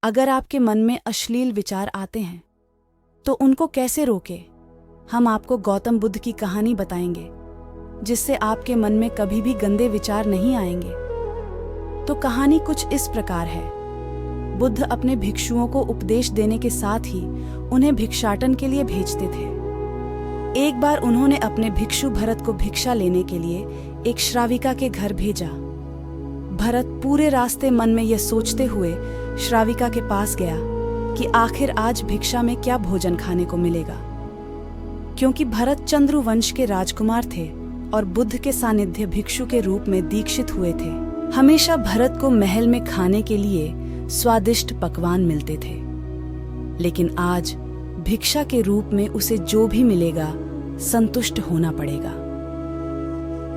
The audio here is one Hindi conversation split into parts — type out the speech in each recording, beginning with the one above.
अगर आपके मन में अश्लील विचार आते हैं तो उनको कैसे रोकें? हम आपको गौतम बुद्ध की कहानी बताएंगे जिससे आपके मन में कभी भी गंदे विचार नहीं आएंगे। तो कहानी कुछ इस प्रकार है। बुद्ध अपने भिक्षुओं को उपदेश देने के साथ ही उन्हें भिक्षाटन के लिए भेजते थे। एक बार उन्होंने अपने भिक्षु भरत को भिक्षा लेने के लिए एक श्राविका के घर भेजा। भरत पूरे रास्ते मन में यह सोचते हुए श्राविका के पास गया कि आखिर आज भिक्षा में क्या भोजन खाने को मिलेगा। क्योंकि भरत चंद्र वंश के राजकुमार थे और बुद्ध के सानिध्य भिक्षु के रूप में दीक्षित हुए थे, हमेशा भरत को महल में खाने के लिए स्वादिष्ट पकवान मिलते थे। लेकिन आज भिक्षा के रूप में उसे जो भी मिलेगा संतुष्ट होना पड़ेगा।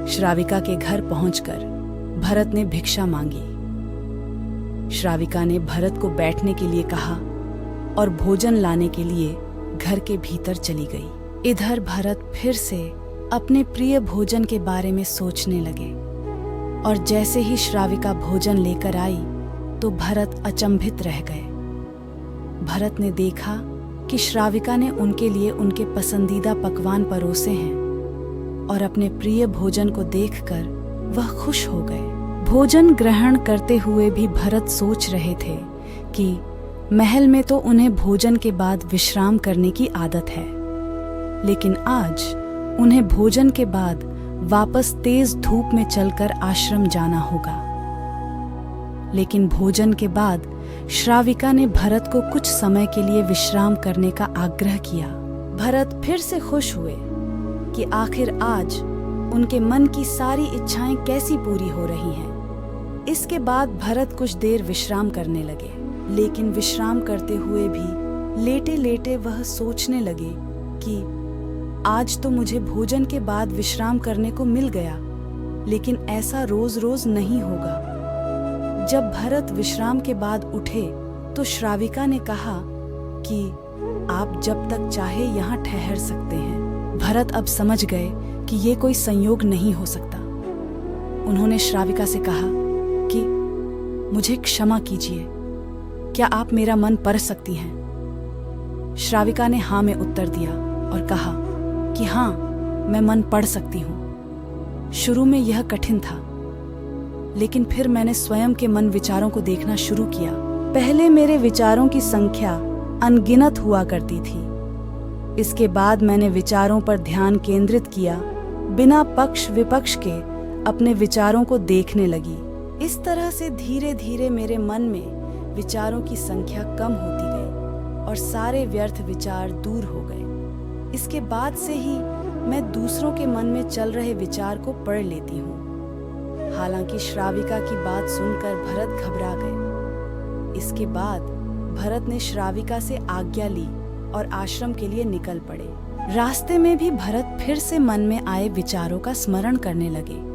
श्राविका के घर पहुंचकर भरत ने भिक्षा मांगी। श्राविका ने भरत को बैठने के लिए कहा और भोजन लाने के लिए घर के भीतर चली गई। इधर भरत फिर से अपने प्रिय भोजन के बारे में सोचने लगे और जैसे ही श्राविका भोजन लेकर आई तो भरत अचंभित रह गए। भरत ने देखा कि श्राविका ने उनके लिए उनके पसंदीदा पकवान परोसे हैं और अपने प्रिय भोजन को देखकर वह खुश हो गए। भोजन ग्रहण करते हुए भी भरत सोच रहे थे कि महल में तो उन्हें भोजन के बाद विश्राम करने की आदत है, लेकिन आज उन्हें भोजन के बाद वापस तेज धूप में चलकर आश्रम जाना होगा। लेकिन भोजन के बाद श्राविका ने भरत को कुछ समय के लिए विश्राम करने का आग्रह किया। भरत फिर से खुश हुए कि आखिर आज उनके मन की सारी इच्छाएं कैसी पूरी हो रही हैं। इसके बाद भरत कुछ देर विश्राम करने लगे, लेकिन विश्राम करते हुए भी लेटे लेटे वह सोचने लगे कि आज तो मुझे भोजन के बाद विश्राम करने को मिल गया, लेकिन ऐसा रोज रोज नहीं होगा। जब भरत विश्राम के बाद उठे तो श्राविका ने कहा कि आप जब तक चाहे यहाँ ठहर सकते हैं। भरत अब समझ गए कि ये कोई संयोग नहीं हो सकता। उन्होंने श्राविका से कहा कि मुझे क्षमा कीजिए, क्या आप मेरा मन पढ़ सकती हैं? श्राविका ने हाँ में उत्तर दिया और कहा कि हाँ, मैं मन पढ़ सकती हूँ। शुरू में यह कठिन था, लेकिन फिर मैंने स्वयं के मन विचारों को देखना शुरू किया। पहले मेरे विचारों की संख्या अनगिनत हुआ करती थी। इसके बाद मैंने विचारों पर ध्यान केंद्रित किया, बिना पक्ष विपक्ष के अपने विचारों को देखने लगी। इस तरह से धीरे धीरे मेरे मन में विचारों की संख्या कम होती गई और सारे व्यर्थ विचार दूर हो गए। इसके बाद से ही मैं दूसरों के मन में चल रहे विचार को पढ़ लेती हूँ। हालांकि श्राविका की बात सुनकर भरत घबरा गए। इसके बाद भरत ने श्राविका से आज्ञा ली और आश्रम के लिए निकल पड़े। रास्ते में भी भरत फिर से मन में आए विचारों का स्मरण करने लगे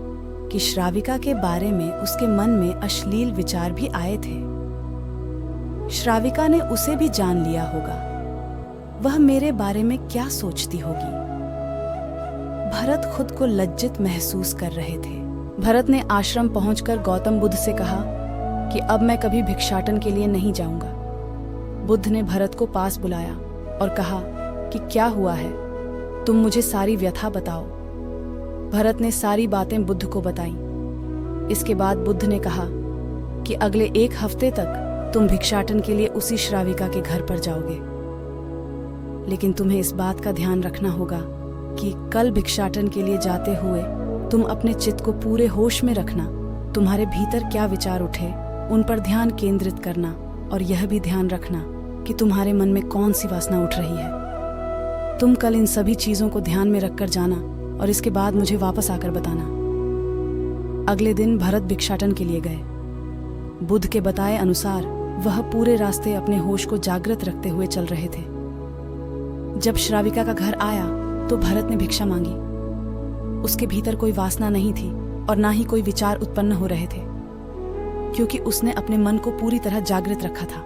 कि श्राविका के बारे में उसके मन में अश्लील विचार भी आए थे। श्राविका ने उसे भी जान लिया होगा, वह मेरे बारे में क्या सोचती होगी। भरत खुद को लज्जित महसूस कर रहे थे। भरत ने आश्रम पहुंचकर गौतम बुद्ध से कहा कि अब मैं कभी भिक्षाटन के लिए नहीं जाऊंगा। बुद्ध ने भरत को पास बुलाया और कहा कि क्या हुआ है, तुम मुझे सारी व्यथा बताओ। भरत ने सारी बातें बुद्ध को बताईं। इसके बाद बुद्ध ने कहा कि अगले 1 हफ्ते तक तुम भिक्षाटन के लिए उसी श्राविका के घर पर जाओगे, लेकिन तुम्हें इस बात का ध्यान रखना होगा कि कल भिक्षाटन के लिए जाते हुए तुम अपने चित्त को पूरे होश में रखना। तुम्हारे भीतर क्या विचार उठे उन पर ध्यान केंद्रित करना और यह भी ध्यान रखना कि तुम्हारे मन में कौन सी वासना उठ रही है। तुम कल इन सभी चीजों को ध्यान में रखकर जाना और इसके बाद मुझे वापस आकर बताना। अगले दिन भरत भिक्षाटन के लिए गए। बुद्ध के बताए अनुसार वह पूरे रास्ते अपने होश को जागृत रखते हुए चल रहे थे। जब श्राविका का घर आया तो भरत ने भिक्षा मांगी। उसके भीतर कोई वासना नहीं थी और ना ही कोई विचार उत्पन्न हो रहे थे, क्योंकि उसने अपने मन को पूरी तरह जागृत रखा था।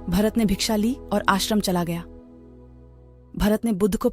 भरत ने भिक्षा ली और आश्रम चला गया। भरत ने बुद्ध को